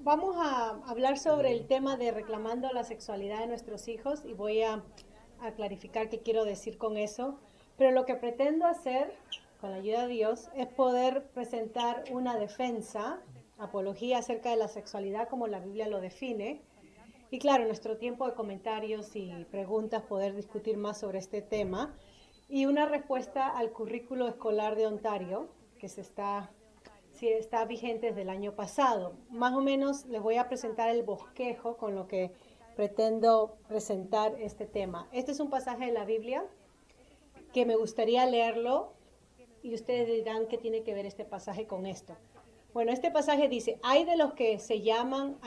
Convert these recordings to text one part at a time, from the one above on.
Vamos a hablar sobre el tema de reclamando la sexualidad de nuestros hijos y voy a clarificar qué quiero decir con eso. Pero lo que pretendo hacer, con la ayuda de Dios, es poder presentar una defensa, apología acerca de la sexualidad como la Biblia lo define. Y claro, en nuestro tiempo de comentarios y preguntas poder discutir más sobre este tema. Y una respuesta al currículo escolar de Ontario, que sí está vigente desde el año pasado. Más o menos les voy a presentar el bosquejo con lo que pretendo presentar este tema. Este es un pasaje de la Biblia que me gustaría leerlo y ustedes dirán qué tiene que ver este pasaje con esto. Bueno, este pasaje dice, hay de los que se llaman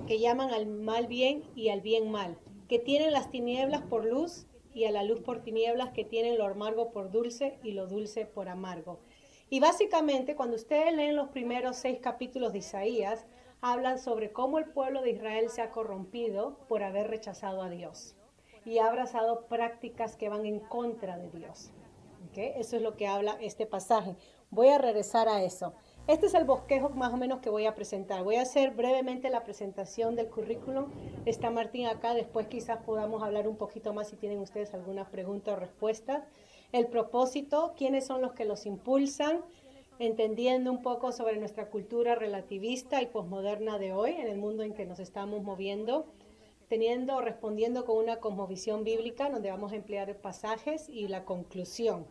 que llaman al mal bien y al bien mal, que tienen las tinieblas por luz y a la luz por tinieblas, que tienen lo amargo por dulce y lo dulce por amargo. Y básicamente, cuando ustedes leen los primeros 6 capítulos de Isaías, hablan sobre cómo el pueblo de Israel se ha corrompido por haber rechazado a Dios y ha abrazado prácticas que van en contra de Dios. ¿Okay? Eso es lo que habla este pasaje. Voy a regresar a eso. Este es el bosquejo más o menos que voy a presentar. Voy a hacer brevemente la presentación del currículum. Está Martín acá, después quizás podamos hablar un poquito más si tienen ustedes alguna pregunta o respuesta. El propósito, quiénes son los que los impulsan, entendiendo un poco sobre nuestra cultura relativista y posmoderna de hoy, en el mundo en que nos estamos moviendo, respondiendo con una cosmovisión bíblica, donde vamos a emplear pasajes, y la conclusión.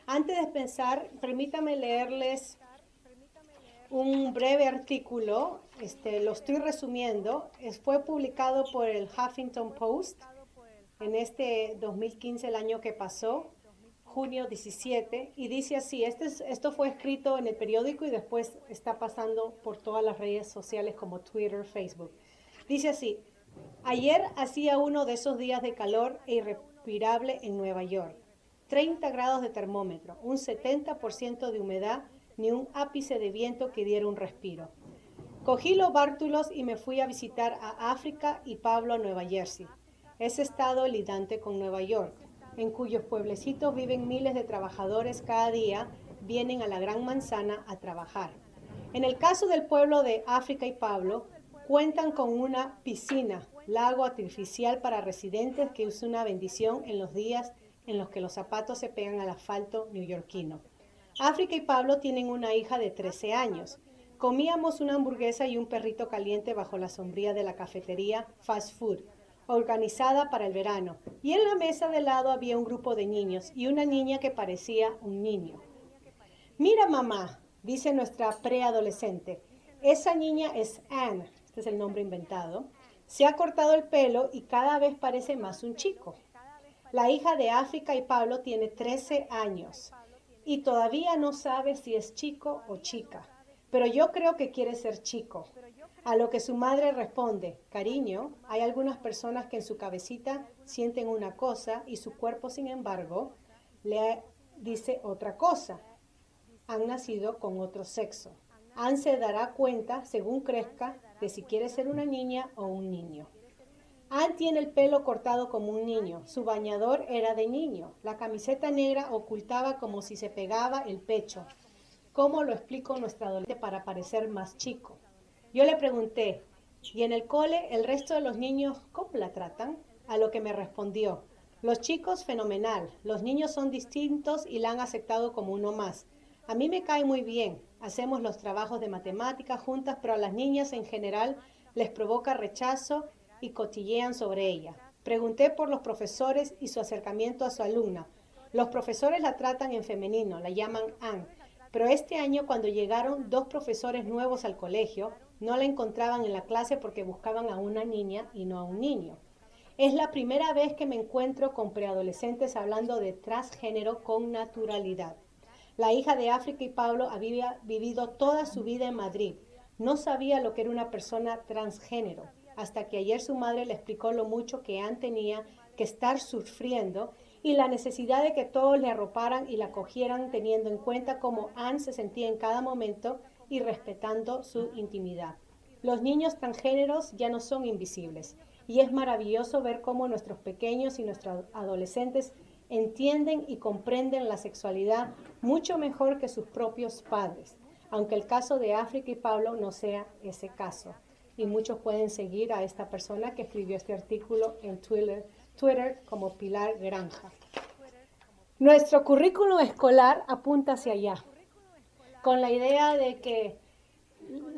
Antes de pensar, permítame leerles un breve artículo, lo estoy resumiendo, fue publicado por el Huffington Post en este 2015, el año que pasó, junio 17, y dice así, esto fue escrito en el periódico y después está pasando por todas las redes sociales como Twitter, Facebook. Dice así, ayer hacía uno de esos días de calor e irrespirable en Nueva York. 30 grados de termómetro, un 70% de humedad, ni un ápice de viento que diera un respiro. Cogí los bártulos y me fui a visitar a África y Pablo a Nueva Jersey, ese estado lidante con Nueva York, en cuyos pueblecitos viven miles de trabajadores cada día, vienen a la Gran Manzana a trabajar. En el caso del pueblo de África y Pablo, cuentan con una piscina, lago artificial para residentes que es una bendición en los días en los que los zapatos se pegan al asfalto neoyorquino. África y Pablo tienen una hija de 13 años. Comíamos una hamburguesa y un perrito caliente bajo la sombría de la cafetería Fast Food, organizada para el verano, y en la mesa de lado había un grupo de niños y una niña que parecía un niño. Mira, mamá, dice nuestra preadolescente, esa niña es Anne, este es el nombre inventado, se ha cortado el pelo y cada vez parece más un chico. La hija de África y Pablo tiene 13 años y todavía no sabe si es chico o chica, pero yo creo que quiere ser chico. A lo que su madre responde, cariño, hay algunas personas que en su cabecita sienten una cosa y su cuerpo, sin embargo, le dice otra cosa. Han nacido con otro sexo. Anne se dará cuenta, según crezca, de si quiere ser una niña o un niño. Anne tiene el pelo cortado como un niño, su bañador era de niño, la camiseta negra ocultaba como si se pegaba el pecho. ¿Cómo lo explico a nuestra adolescente para parecer más chico? Yo le pregunté, ¿y en el cole el resto de los niños cómo la tratan? A lo que me respondió, los chicos fenomenal, los niños son distintos y la han aceptado como uno más. A mí me cae muy bien, hacemos los trabajos de matemáticas juntas, pero a las niñas en general les provoca rechazo y cotillean sobre ella. Pregunté por los profesores y su acercamiento a su alumna. Los profesores la tratan en femenino, la llaman Anne, pero este año cuando llegaron 2 profesores nuevos al colegio, no la encontraban en la clase porque buscaban a una niña y no a un niño. Es la primera vez que me encuentro con preadolescentes hablando de transgénero con naturalidad. La hija de África y Pablo había vivido toda su vida en Madrid. No sabía lo que era una persona transgénero, hasta que ayer su madre le explicó lo mucho que Anne tenía que estar sufriendo y la necesidad de que todos le arroparan y la cogieran, teniendo en cuenta cómo Anne se sentía en cada momento y respetando su intimidad. Los niños transgéneros ya no son invisibles y es maravilloso ver cómo nuestros pequeños y nuestros adolescentes entienden y comprenden la sexualidad mucho mejor que sus propios padres, aunque el caso de África y Pablo no sea ese caso. y muchos pueden seguir a esta persona que escribió este artículo en Twitter como Pilar Granja. Nuestro currículum escolar apunta hacia allá, con la idea de que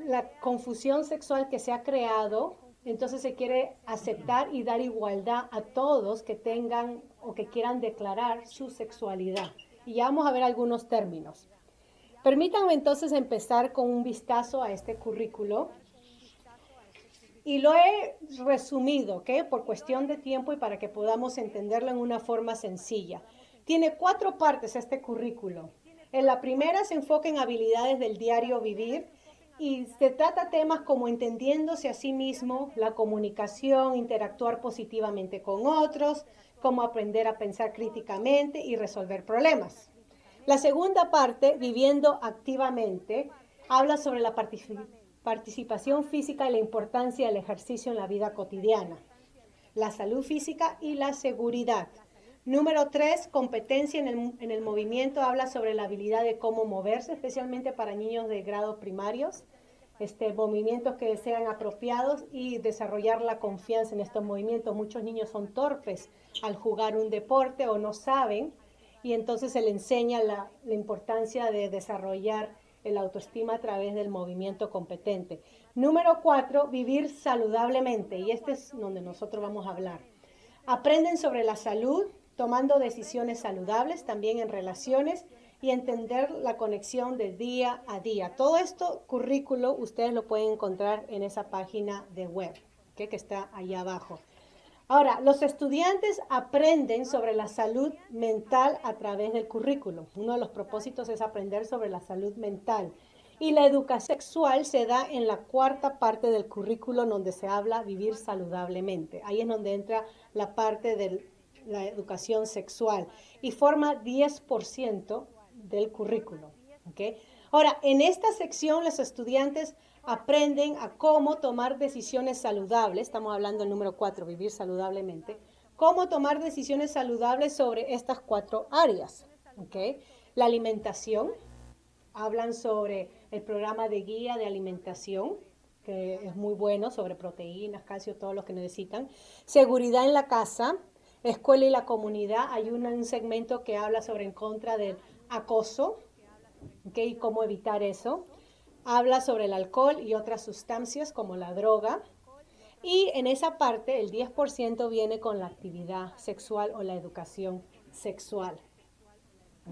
la confusión sexual que se ha creado, entonces se quiere aceptar y dar igualdad a todos que tengan o que quieran declarar su sexualidad. Y ya vamos a ver algunos términos. Permítanme entonces empezar con un vistazo a este currículo. Y lo he resumido, ¿ok? Por cuestión de tiempo y para que podamos entenderlo en una forma sencilla. Tiene 4 partes este currículo. En la primera se enfoca en habilidades del diario vivir y se trata temas como entendiéndose a sí mismo, la comunicación, interactuar positivamente con otros, cómo aprender a pensar críticamente y resolver problemas. La segunda parte, viviendo activamente, habla sobre la participación física y la importancia del ejercicio en la vida cotidiana, la salud física y la seguridad. Número 3, competencia en el movimiento, habla sobre la habilidad de cómo moverse, especialmente para niños de grados primarios, movimientos que sean apropiados y desarrollar la confianza en estos movimientos. Muchos niños son torpes al jugar un deporte o no saben, y entonces se le enseña la importancia de desarrollar el autoestima a través del movimiento competente. Número 4, vivir saludablemente, y este es donde nosotros vamos a hablar. Aprenden sobre la salud, tomando decisiones saludables, también en relaciones, y entender la conexión de día a día. Todo esto, currículo, ustedes lo pueden encontrar en esa página de web, ¿okay? Que está allá abajo. Ahora, los estudiantes aprenden sobre la salud mental a través del currículo. Uno de los propósitos es aprender sobre la salud mental. Y la educación sexual se da en la 4ª parte del currículo, donde se habla vivir saludablemente. Ahí es donde entra la parte de la educación sexual y forma 10% del currículo. ¿Okay? Ahora, en esta sección los estudiantes aprenden a cómo tomar decisiones saludables. Estamos hablando del número 4, vivir saludablemente. Cómo tomar decisiones saludables sobre estas 4 áreas. ¿Okay? La alimentación. Hablan sobre el programa de guía de alimentación, que es muy bueno, sobre proteínas, calcio, todo lo que necesitan. Seguridad en la casa, escuela y la comunidad. Hay un segmento que habla sobre en contra del acoso, ¿okay? Y cómo evitar eso. Habla sobre el alcohol y otras sustancias como la droga. Y en esa parte, el 10% viene con la actividad sexual o la educación sexual.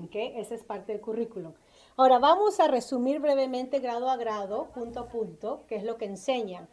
¿Okay? Esa es parte del currículum. Ahora vamos a resumir brevemente grado a grado, punto a punto, qué es lo que enseñan.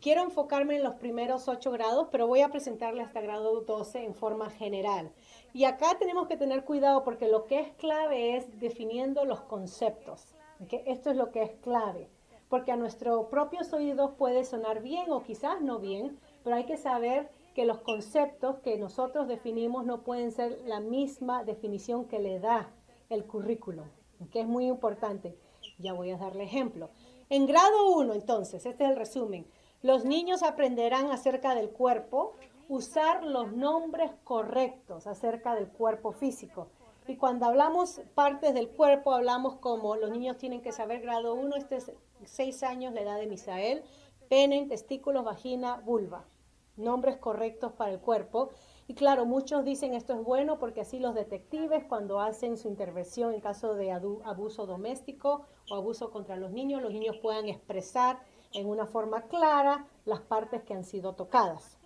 Quiero enfocarme en los primeros 8 grados, pero voy a presentarle hasta grado 12 en forma general. Y acá tenemos que tener cuidado porque lo que es clave es definiendo los conceptos. ¿Okay? Esto es lo que es clave, porque a nuestros propios oídos puede sonar bien o quizás no bien, pero hay que saber que los conceptos que nosotros definimos no pueden ser la misma definición que le da el currículum, que es muy importante. Ya voy a darle ejemplo. En grado 1, entonces, este es el resumen. Los niños aprenderán acerca del cuerpo, usar los nombres correctos acerca del cuerpo físico. Y cuando hablamos partes del cuerpo, hablamos como los niños tienen que saber grado 1, este es 6 años, la edad de Misael, pene, testículos, vagina, vulva. Nombres correctos para el cuerpo. Y claro, muchos dicen esto es bueno porque así los detectives cuando hacen su intervención en caso de abuso doméstico o abuso contra los niños puedan expresar en una forma clara las partes que han sido tocadas,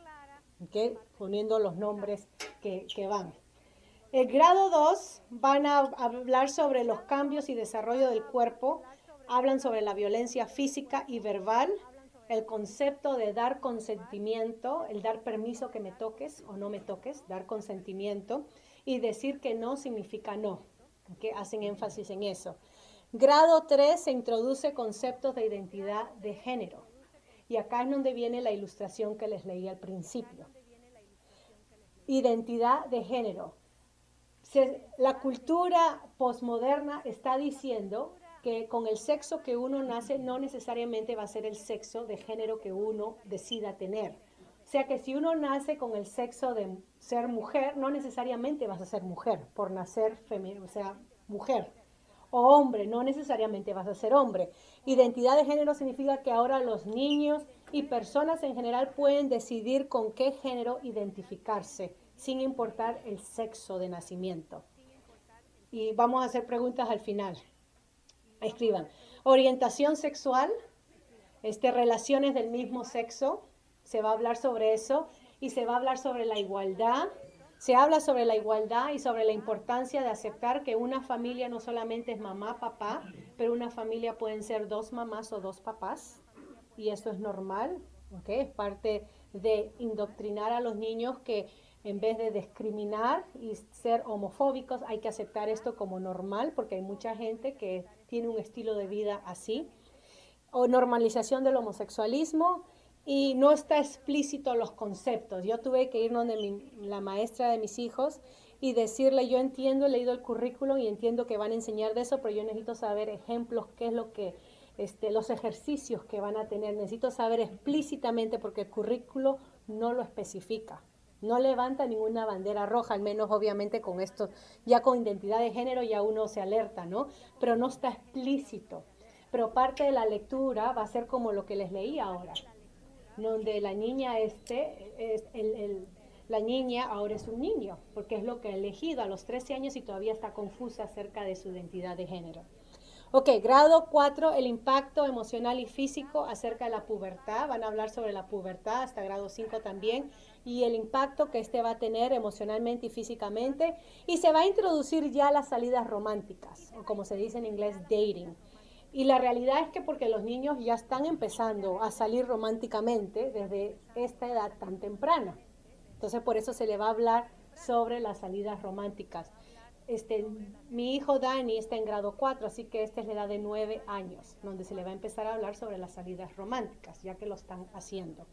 ¿okay? Poniendo los nombres que van. El grado 2 van a hablar sobre los cambios y desarrollo del cuerpo, hablan sobre la violencia física y verbal, el concepto de dar consentimiento, el dar permiso que me toques o no me toques, dar consentimiento, y decir que no significa no, que hacen énfasis en eso. Grado 3 se introduce conceptos de identidad de género, y acá es donde viene la ilustración que les leí al principio. Identidad de género. La cultura posmoderna está diciendo que con el sexo que uno nace no necesariamente va a ser el sexo de género que uno decida tener. O sea que si uno nace con el sexo de ser mujer, no necesariamente vas a ser mujer por nacer femenino, o sea, mujer. o hombre, no necesariamente vas a ser hombre. Identidad de género significa que ahora los niños y personas en general pueden decidir con qué género identificarse, sin importar el sexo de nacimiento. Y vamos a hacer preguntas al final. Escriban. Orientación sexual, relaciones del mismo sexo, se va a hablar sobre eso y se va a hablar sobre la igualdad. Se habla sobre la igualdad y sobre la importancia de aceptar que una familia no solamente es mamá, papá, pero una familia pueden ser dos mamás o dos papás y eso es normal, ¿ok? Es parte de indoctrinar a los niños que en vez de discriminar y ser homofóbicos, hay que aceptar esto como normal porque hay mucha gente que tiene un estilo de vida así. O normalización del homosexualismo y no está explícito los conceptos. Yo tuve que ir donde la maestra de mis hijos y decirle, yo entiendo, he leído el currículum y entiendo que van a enseñar de eso, pero yo necesito saber ejemplos, qué es lo que, los ejercicios que van a tener. Necesito saber explícitamente porque el currículo no lo especifica. No levanta ninguna bandera roja, al menos obviamente con esto, ya con identidad de género ya uno se alerta, ¿no? Pero no está explícito. Pero parte de la lectura va a ser como lo que les leí ahora, donde la niña la niña ahora es un niño, porque es lo que ha elegido a los 13 años y todavía está confusa acerca de su identidad de género. Ok, grado 4, el impacto emocional y físico acerca de la pubertad. Van a hablar sobre la pubertad hasta grado 5 también y el impacto que va a tener emocionalmente y físicamente. Y se va a introducir ya las salidas románticas, o como se dice en inglés, dating. Y la realidad es que porque los niños ya están empezando a salir románticamente desde esta edad tan temprana. Entonces por eso se le va a hablar sobre las salidas románticas. Mi hijo Dani está en grado 4, así que esta es la edad de 9 años, donde se le va a empezar a hablar sobre las salidas románticas, ya que lo están haciendo.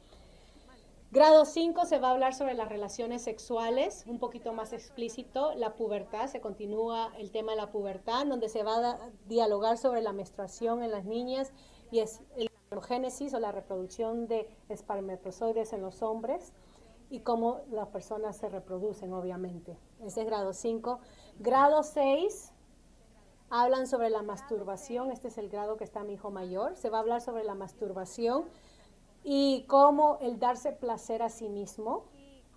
Grado 5 se va a hablar sobre las relaciones sexuales, un poquito más explícito, la pubertad, se continúa el tema de la pubertad, donde se va a dialogar sobre la menstruación en las niñas y es el génesis o la reproducción de espermatozoides en los hombres y cómo las personas se reproducen, obviamente. Ese es grado 5. Grado 6, hablan sobre la masturbación, este es el grado que está mi hijo mayor, se va a hablar sobre la masturbación y cómo el darse placer a sí mismo,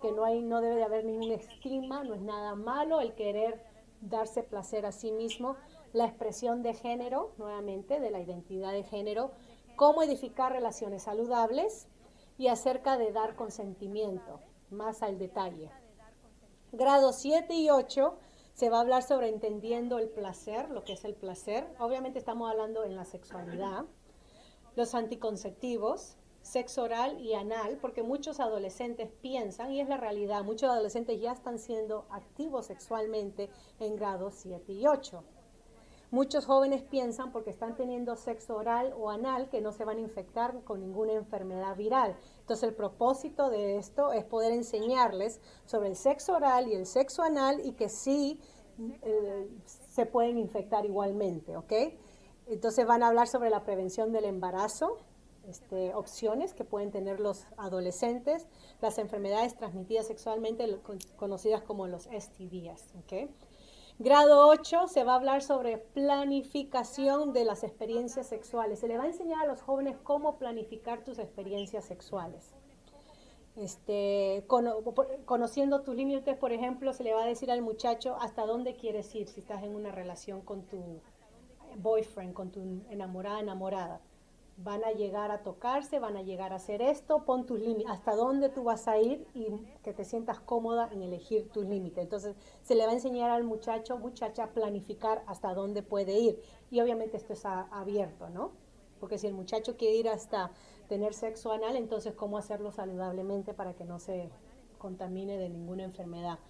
que no debe de haber ningún estigma, no es nada malo el querer darse placer a sí mismo, la expresión de género, nuevamente, de la identidad de género, cómo edificar relaciones saludables y acerca de dar consentimiento, más al detalle. Grados 7 y 8 se va a hablar sobre entendiendo el placer, lo que es el placer. Obviamente estamos hablando en la sexualidad, los anticonceptivos, sexo oral y anal, porque muchos adolescentes piensan, y es la realidad, muchos adolescentes ya están siendo activos sexualmente en grados 7 y 8. Muchos jóvenes piensan porque están teniendo sexo oral o anal que no se van a infectar con ninguna enfermedad viral. Entonces el propósito de esto es poder enseñarles sobre el sexo oral y el sexo anal y que sí se pueden infectar igualmente, ¿ok? Entonces van a hablar sobre la prevención del embarazo, opciones que pueden tener los adolescentes, las enfermedades transmitidas sexualmente conocidas como los STDs, ¿ok? Grado 8 se va a hablar sobre planificación de las experiencias sexuales. Se le va a enseñar a los jóvenes cómo planificar tus experiencias sexuales. Conociendo tus límites, por ejemplo, se le va a decir al muchacho hasta dónde quieres ir si estás en una relación con tu boyfriend, con tu enamorada. Van a llegar a tocarse, van a llegar a hacer esto, pon tus límites, hasta dónde tú vas a ir y que te sientas cómoda en elegir tus límites. Entonces se le va a enseñar al muchacha a planificar hasta dónde puede ir. Y obviamente esto es abierto, ¿no? Porque si el muchacho quiere ir hasta tener sexo anal, entonces cómo hacerlo saludablemente para que no se contamine de ninguna enfermedad.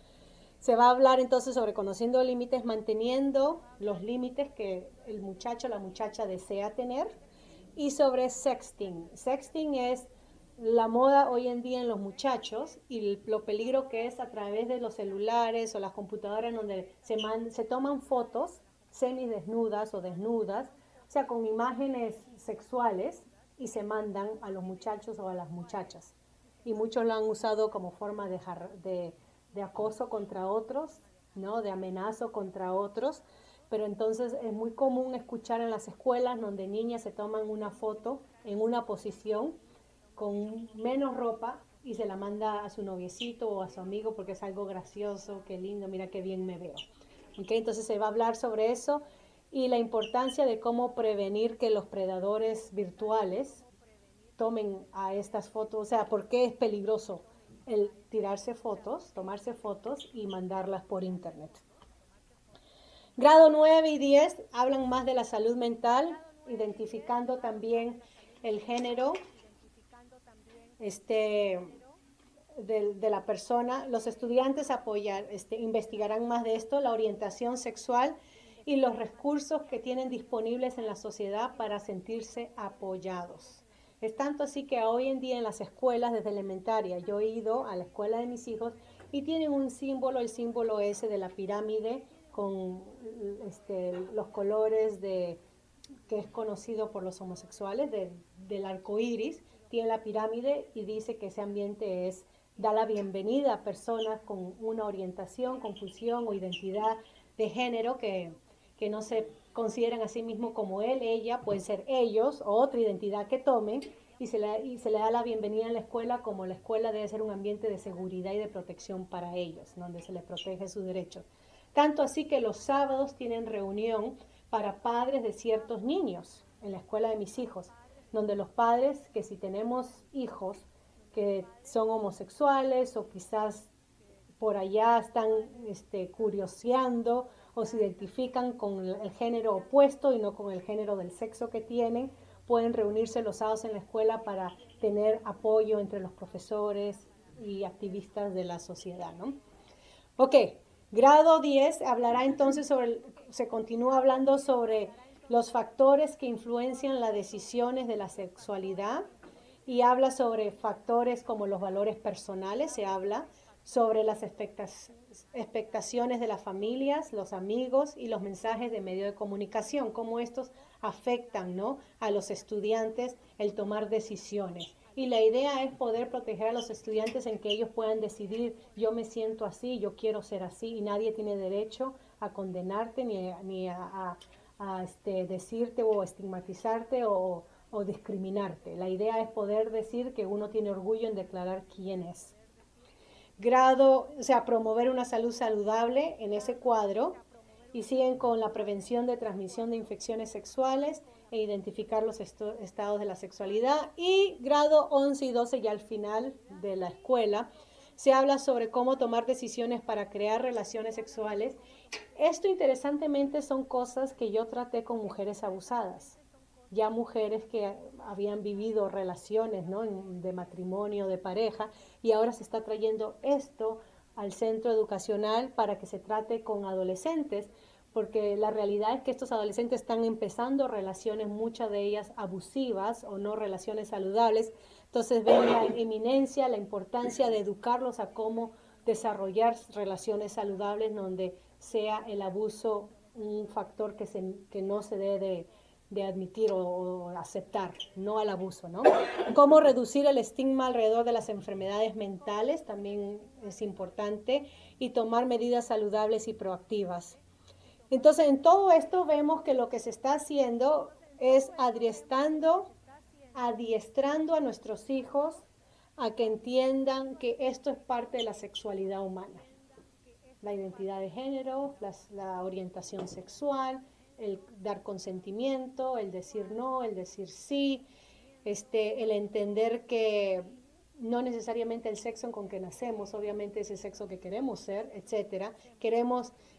Se va a hablar entonces sobre conociendo límites, manteniendo los límites que el muchacho o la muchacha desea tener y sobre sexting. Sexting es la moda hoy en día en los muchachos y lo peligro que es a través de los celulares o las computadoras donde se toman fotos semidesnudas o desnudas, o sea, con imágenes sexuales y se mandan a los muchachos o a las muchachas. Y muchos lo han usado como forma de acoso contra otros, ¿no? De amenazo contra otros. pero entonces es muy común escuchar en las escuelas donde niñas se toman una foto en una posición con menos ropa y se la manda a su noviecito o a su amigo porque es algo gracioso, qué lindo, mira qué bien me veo. ¿Okay? Entonces se va a hablar sobre eso y la importancia de cómo prevenir que los predadores virtuales tomen a estas fotos, o sea, por qué es peligroso el tirarse fotos, tomarse fotos y mandarlas por internet. Grado 9 y 10 hablan más de la salud mental, identificando también el género de la persona. Los estudiantes investigarán más de esto, la orientación sexual y los recursos que tienen disponibles en la sociedad para sentirse apoyados. Es tanto así que hoy en día en las escuelas desde elementaria, yo he ido a la escuela de mis hijos y tienen un símbolo, el símbolo ese de la pirámide con los colores que es conocido por los homosexuales del arco iris, tiene la pirámide y dice que ese ambiente da la bienvenida a personas con una orientación, confusión o identidad de género que no se consideran a sí mismos como él, ella, pueden ser ellos o otra identidad que tomen y se le da la bienvenida en la escuela como la escuela debe ser un ambiente de seguridad y de protección para ellos, donde se les protege sus derechos. Tanto así que los sábados tienen reunión para padres de ciertos niños en la escuela de mis hijos, donde los padres, que si tenemos hijos que son homosexuales o quizás por allá están curioseando o se identifican con el género opuesto y no con el género del sexo que tienen, pueden reunirse los sábados en la escuela para tener apoyo entre los profesores y activistas de la sociedad, ¿no? Ok, grado 10 hablará entonces se continúa hablando sobre los factores que influencian las decisiones de la sexualidad y habla sobre factores como los valores personales, se habla sobre las expectaciones de las familias, los amigos y los mensajes de medio de comunicación, cómo estos afectan, ¿no?, a los estudiantes el tomar decisiones. Y la idea es poder proteger a los estudiantes en que ellos puedan decidir, yo me siento así, yo quiero ser así, y nadie tiene derecho a condenarte ni a decirte o estigmatizarte o discriminarte. La idea es poder decir que uno tiene orgullo en declarar quién es. O sea, promover una salud saludable en ese cuadro, y siguen con la prevención de transmisión de infecciones sexuales e identificar los estados de la sexualidad. Y grado 11 y 12, ya al final de la escuela, se habla sobre cómo tomar decisiones para crear relaciones sexuales. Esto interesantemente son cosas que yo traté con mujeres abusadas, ya mujeres que habían vivido relaciones, ¿no?, de matrimonio, de pareja, y ahora se está trayendo esto al centro educacional para que se trate con adolescentes, porque la realidad es que estos adolescentes están empezando relaciones, muchas de ellas abusivas o no relaciones saludables. Entonces ven la eminencia, la importancia de educarlos a cómo desarrollar relaciones saludables donde sea el abuso un factor que no se debe de admitir o aceptar, no al abuso, ¿no? Cómo reducir el estigma alrededor de las enfermedades mentales también es importante, y tomar medidas saludables y proactivas. Entonces, en todo esto vemos que lo que se está haciendo es adiestrando a nuestros hijos a que entiendan que esto es parte de la sexualidad humana. La identidad de género, la orientación sexual, el dar consentimiento, el decir no, el decir sí, el entender que no necesariamente el sexo con que nacemos, obviamente es el sexo que queremos ser, etcétera.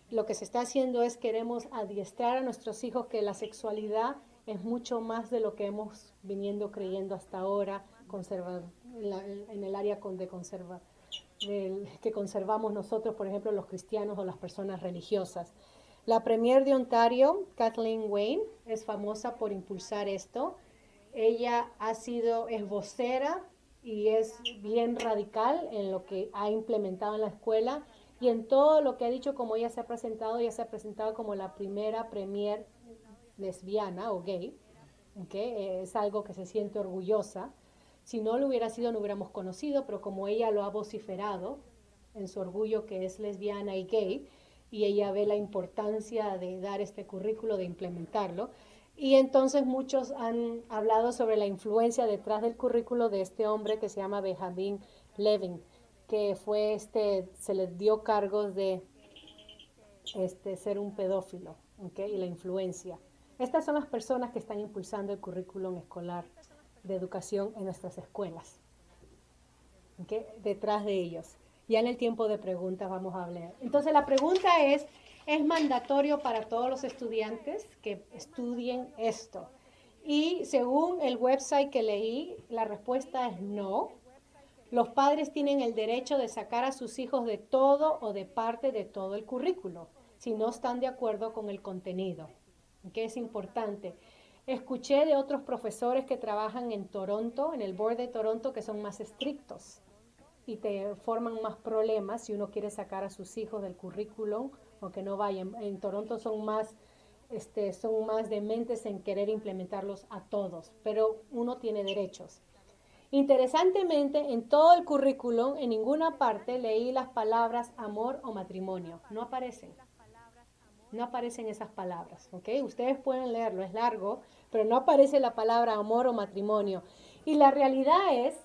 Lo que se está haciendo es queremos adiestrar a nuestros hijos que la sexualidad es mucho más de lo que hemos venido creyendo hasta ahora, en el área que conservamos nosotros, por ejemplo, los cristianos o las personas religiosas. La Premier de Ontario, Kathleen Wayne, es famosa por impulsar esto. Ella es vocera y es bien radical en lo que ha implementado en la escuela y en todo lo que ha dicho. Como ella se ha presentado como la primera premier lesbiana o gay, ¿okay? Es algo que se siente orgullosa. Si no lo hubiera sido, no hubiéramos conocido, pero como ella lo ha vociferado en su orgullo que es lesbiana y gay, y ella ve la importancia de dar este currículo, de implementarlo. Y entonces muchos han hablado sobre la influencia detrás del currículo de este hombre que se llama Benjamin Levin, que fue se le dio cargos de ser un pedófilo, ¿okay? Y la influencia. Estas son las personas que están impulsando el currículum escolar de educación en nuestras escuelas, ¿okay? Detrás de ellos. Ya en el tiempo de preguntas vamos a hablar. Entonces la pregunta ¿es mandatorio para todos los estudiantes que estudien esto? Y según el website que leí, la respuesta es no. Los padres tienen el derecho de sacar a sus hijos de todo o de parte de todo el currículo, si no están de acuerdo con el contenido, que es importante. Escuché de otros profesores que trabajan en Toronto, en el board de Toronto, que son más estrictos y te forman más problemas si uno quiere sacar a sus hijos del currículum o que no vayan. En Toronto son más dementes en querer implementarlos a todos, pero uno tiene derechos. Interesantemente, en todo el currículum, en ninguna parte leí las palabras amor o matrimonio. No aparecen. No aparecen esas palabras, ¿ok? Ustedes pueden leerlo, es largo, pero no aparece la palabra amor o matrimonio. Y la realidad es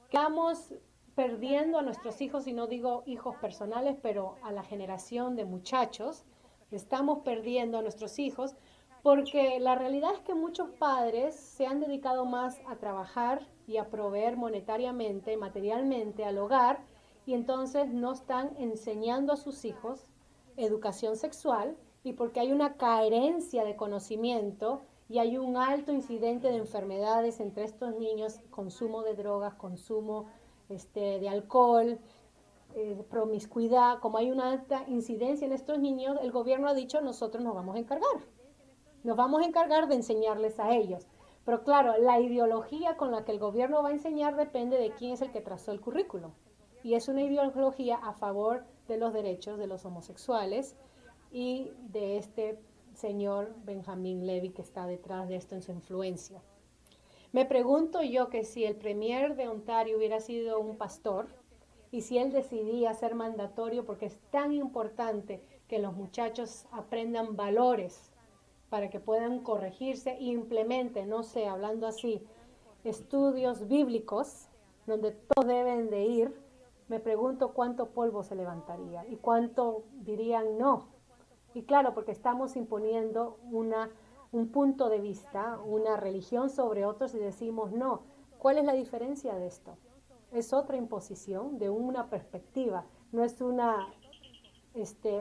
que estamos perdiendo a nuestros hijos, y no digo hijos personales, pero a la generación de muchachos, estamos perdiendo a nuestros hijos porque la realidad es que muchos padres se han dedicado más a trabajar y a proveer monetariamente, materialmente al hogar, y entonces no están enseñando a sus hijos educación sexual, y porque hay una carencia de conocimiento y hay un alto incidente de enfermedades entre estos niños, consumo de drogas, consumo de alcohol, promiscuidad, como hay una alta incidencia en estos niños, el gobierno ha dicho nosotros nos vamos a encargar. Nos vamos a encargar de enseñarles a ellos. Pero claro, la ideología con la que el gobierno va a enseñar depende de quién es el que trazó el currículum. Y es una ideología a favor de los derechos de los homosexuales y de este señor Benjamin Levy que está detrás de esto en su influencia. Me pregunto yo que si el premier de Ontario hubiera sido un pastor y si él decidía hacer mandatorio, porque es tan importante que los muchachos aprendan valores para que puedan corregirse e implementen, no sé, hablando así, estudios bíblicos donde todos deben de ir, me pregunto cuánto polvo se levantaría y cuánto dirían no. Y claro, porque estamos imponiendo un punto de vista, una religión sobre otros y decimos no. ¿Cuál es la diferencia de esto? Es otra imposición de una perspectiva, no es una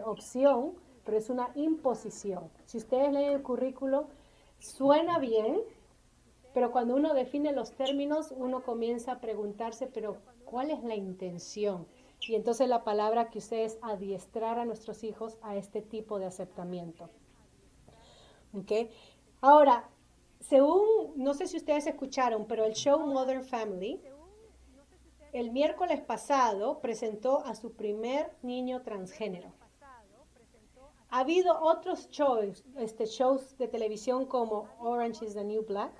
opción, pero es una imposición. Si ustedes leen el currículo, suena bien, pero cuando uno define los términos, uno comienza a preguntarse, pero ¿cuál es la intención? Y entonces la palabra que ustedes adiestrar a nuestros hijos a este tipo de aceptamiento. ¿Okay? Ahora, según, no sé si ustedes escucharon, pero el show Modern Family, el miércoles pasado presentó a su primer niño transgénero. Ha habido otros shows de televisión como Orange is the New Black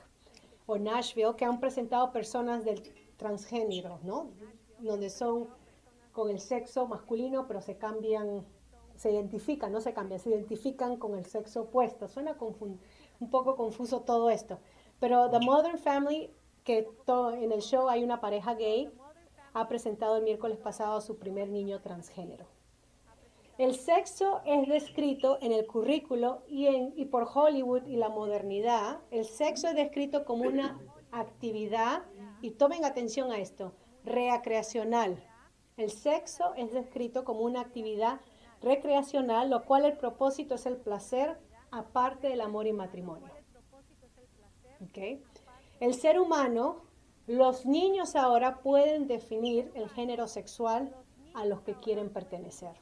o Nashville que han presentado personas del transgénero, ¿no? Donde son con el sexo masculino, pero se cambian, se identifican, no se cambian, se identifican con el sexo opuesto. Suena un poco confuso todo esto. Pero The Modern Family, que en el show hay una pareja gay, ha presentado el miércoles pasado a su primer niño transgénero. El sexo es descrito en el currículo y por Hollywood y la modernidad. El sexo es descrito como una actividad, y tomen atención a esto, recreacional. El sexo es descrito como una actividad recreacional, lo cual el propósito es el placer aparte del amor y matrimonio. ¿Okay? El ser humano, los niños ahora pueden definir el género sexual a los que quieren pertenecer.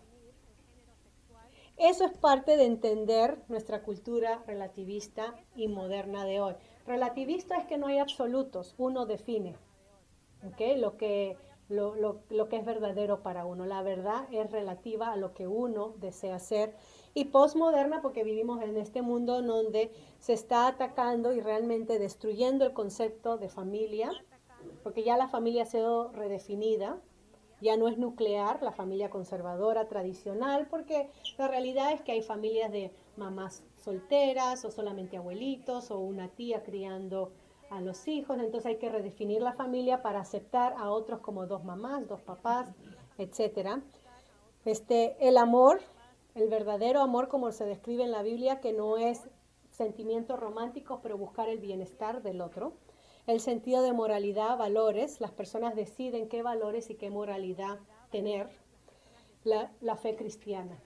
Eso es parte de entender nuestra cultura relativista y moderna de hoy. Relativista es que no hay absolutos, uno define, ¿okay? Lo que es verdadero para uno. La verdad es relativa a lo que uno desea ser. Y postmoderna porque vivimos en este mundo donde se está atacando y realmente destruyendo el concepto de familia, porque ya la familia ha sido redefinida. Ya no es nuclear, la familia conservadora tradicional, porque la realidad es que hay familias de mamás solteras o solamente abuelitos o una tía criando a los hijos. Entonces hay que redefinir la familia para aceptar a otros como dos mamás, dos papás, etcétera. El amor, el verdadero amor como se describe en la Biblia, que no es sentimientos románticos, pero buscar el bienestar del otro. El sentido de moralidad, valores, las personas deciden qué valores y qué moralidad tener. La fe cristiana.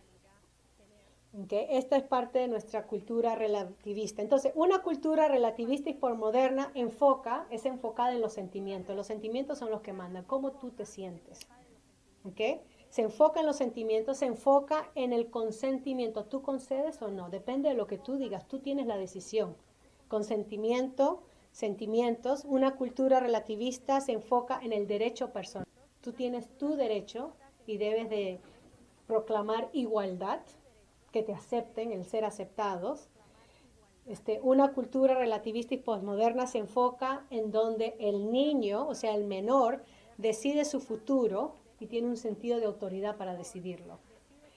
¿Okay? Esta es parte de nuestra cultura relativista. Entonces, una cultura relativista y postmoderna es enfocada en los sentimientos. Los sentimientos son los que mandan, cómo tú te sientes. ¿Okay? Se enfoca en los sentimientos, se enfoca en el consentimiento. ¿Tú concedes o no? Depende de lo que tú digas, tú tienes la decisión. Consentimiento, sentimientos. Una cultura relativista se enfoca en el derecho personal. Tú tienes tu derecho y debes de proclamar igualdad, que te acepten, el ser aceptados. Una cultura relativista y postmoderna se enfoca en donde el niño, o sea, el menor, decide su futuro y tiene un sentido de autoridad para decidirlo.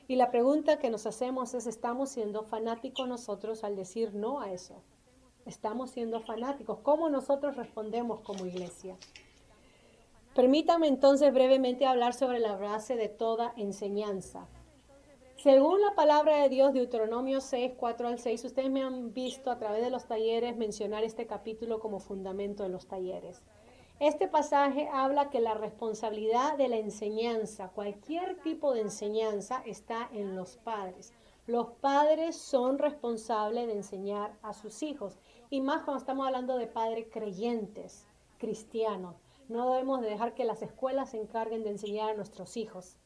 Y la pregunta que nos hacemos es, ¿estamos siendo fanáticos nosotros al decir no a eso? ¿Estamos siendo fanáticos? ¿Cómo nosotros respondemos como iglesia? Permítame entonces brevemente hablar sobre la base de toda enseñanza. Según la palabra de Dios, Deuteronomio 6, 4 al 6, ustedes me han visto a través de los talleres mencionar este capítulo como fundamento de los talleres. Este pasaje habla que la responsabilidad de la enseñanza, cualquier tipo de enseñanza, está en los padres. Los padres son responsables de enseñar a sus hijos, y más cuando estamos hablando de padres creyentes, cristianos. No debemos de dejar que las escuelas se encarguen de enseñar a nuestros hijos.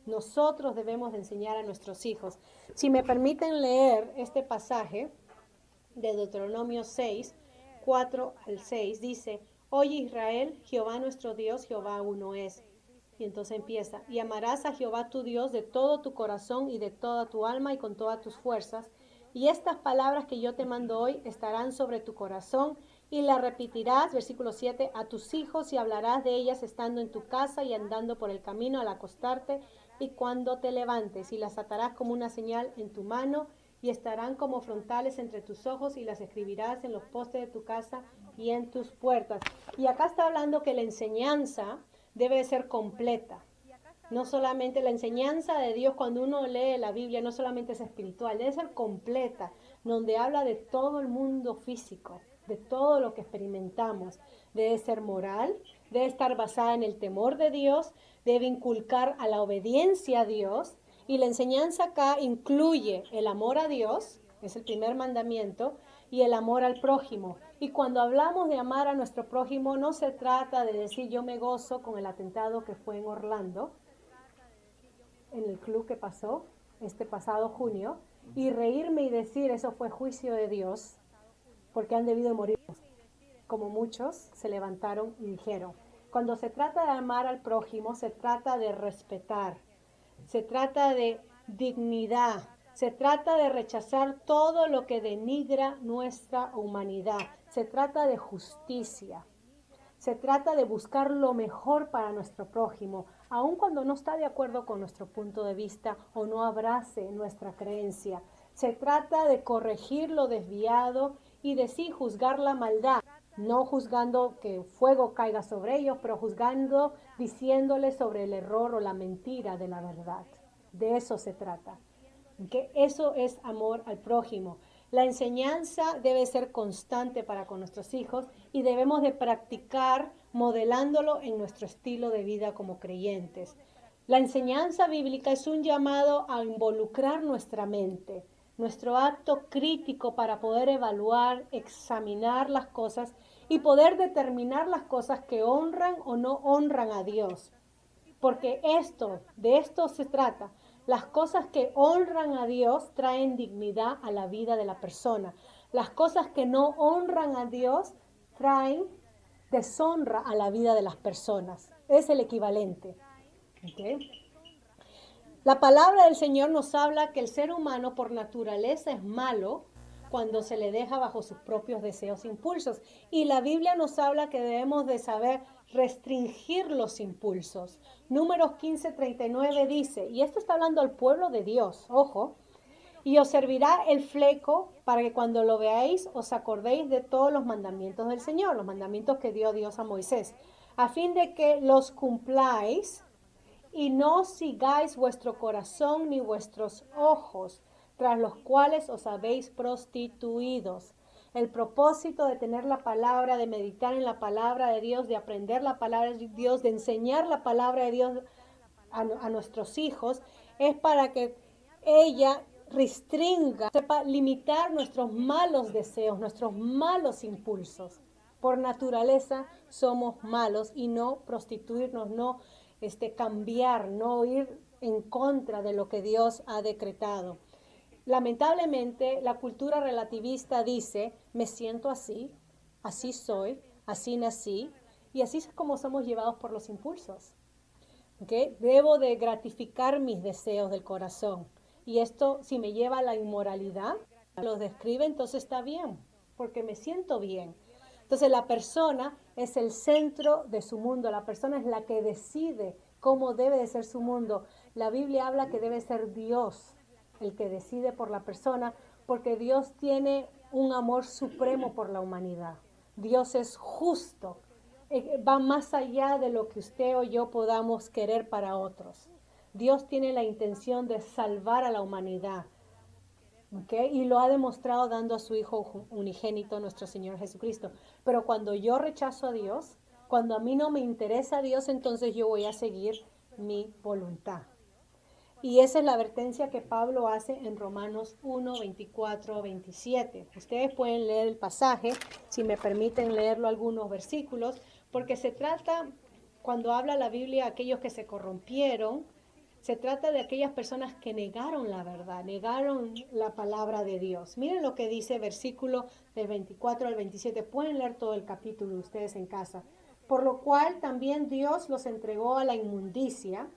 Nosotros debemos de enseñar a nuestros hijos. Si me permiten leer este pasaje de Deuteronomio 6, 4 al 6, dice: Oye Israel, Jehová nuestro Dios, Jehová uno es. Y entonces empieza: y amarás a Jehová tu Dios de todo tu corazón y de toda tu alma y con todas tus fuerzas. Y estas palabras que yo te mando hoy estarán sobre tu corazón y las repetirás, versículo 7, a tus hijos y hablarás de ellas estando en tu casa y andando por el camino al acostarte y cuando te levantes, y las atarás como una señal en tu mano y estarán como frontales entre tus ojos y las escribirás en los postes de tu casa y en tus puertas. Y acá está hablando que la enseñanza debe ser completa. No solamente la enseñanza de Dios cuando uno lee la Biblia, no solamente es espiritual, debe ser completa, donde habla de todo el mundo físico, de todo lo que experimentamos. Debe ser moral, debe estar basada en el temor de Dios, debe inculcar a la obediencia a Dios. Y la enseñanza acá incluye el amor a Dios, es el primer mandamiento, y el amor al prójimo. Y cuando hablamos de amar a nuestro prójimo, no se trata de decir yo me gozo con el atentado que fue en Orlando, en el club que pasó este pasado junio, y reírme y decir eso fue juicio de Dios, porque han debido morir, como muchos se levantaron y dijeron. Cuando se trata de amar al prójimo, se trata de respetar, se trata de dignidad, se trata de rechazar todo lo que denigra nuestra humanidad, se trata de justicia, se trata de buscar lo mejor para nuestro prójimo, aun cuando no está de acuerdo con nuestro punto de vista o no abrace nuestra creencia. Se trata de corregir lo desviado y de sí juzgar la maldad, no juzgando que fuego caiga sobre ellos, pero juzgando, diciéndoles sobre el error o la mentira de la verdad. De eso se trata. Que eso es amor al prójimo. La enseñanza debe ser constante para con nuestros hijos y debemos de practicar modelándolo en nuestro estilo de vida como creyentes. La enseñanza bíblica es un llamado a involucrar nuestra mente, nuestro acto crítico para poder evaluar, examinar las cosas y poder determinar las cosas que honran o no honran a Dios. Porque de esto se trata. Las cosas que honran a Dios traen dignidad a la vida de la persona. Las cosas que no honran a Dios traen deshonra a la vida de las personas. Es el equivalente. ¿Okay? La palabra del Señor nos habla que el ser humano por naturaleza es malo cuando se le deja bajo sus propios deseos e impulsos. Y la Biblia nos habla que debemos de saber restringir los impulsos. Números 15:39 dice, y esto está hablando al pueblo de Dios, ojo, y os servirá el fleco para que cuando lo veáis os acordéis de todos los mandamientos del Señor, los mandamientos que dio Dios a Moisés, a fin de que los cumpláis y no sigáis vuestro corazón ni vuestros ojos, tras los cuales os habéis prostituidos. El propósito de tener la palabra, de meditar en la palabra de Dios, de aprender la palabra de Dios, de enseñar la palabra de Dios a nuestros hijos, es para que ella restringa, sepa limitar nuestros malos deseos, nuestros malos impulsos. Por naturaleza somos malos y no prostituirnos, no cambiar, no ir en contra de lo que Dios ha decretado. Lamentablemente, la cultura relativista dice, me siento así, así soy, así nací, y así es como somos llevados por los impulsos. ¿Okay? Debo de gratificar mis deseos del corazón. Y esto, si me lleva a la inmoralidad, los describe, entonces está bien, porque me siento bien. Entonces la persona es el centro de su mundo, la persona es la que decide cómo debe de ser su mundo. La Biblia habla que debe ser Dios el que decide por la persona, porque Dios tiene un amor supremo por la humanidad. Dios es justo, va más allá de lo que usted o yo podamos querer para otros. Dios tiene la intención de salvar a la humanidad. ¿Okay? Y lo ha demostrado dando a su Hijo unigénito, nuestro Señor Jesucristo. Pero cuando yo rechazo a Dios, cuando a mí no me interesa a Dios, entonces yo voy a seguir mi voluntad. Y esa es la advertencia que Pablo hace en Romanos 1, 24, 27. Ustedes pueden leer el pasaje, si me permiten leerlo algunos versículos, porque se trata, cuando habla la Biblia, aquellos que se corrompieron, se trata de aquellas personas que negaron la verdad, negaron la palabra de Dios. Miren lo que dice versículo del 24 al 27. Pueden leer todo el capítulo ustedes en casa. Por lo cual también Dios los entregó a la inmundicia,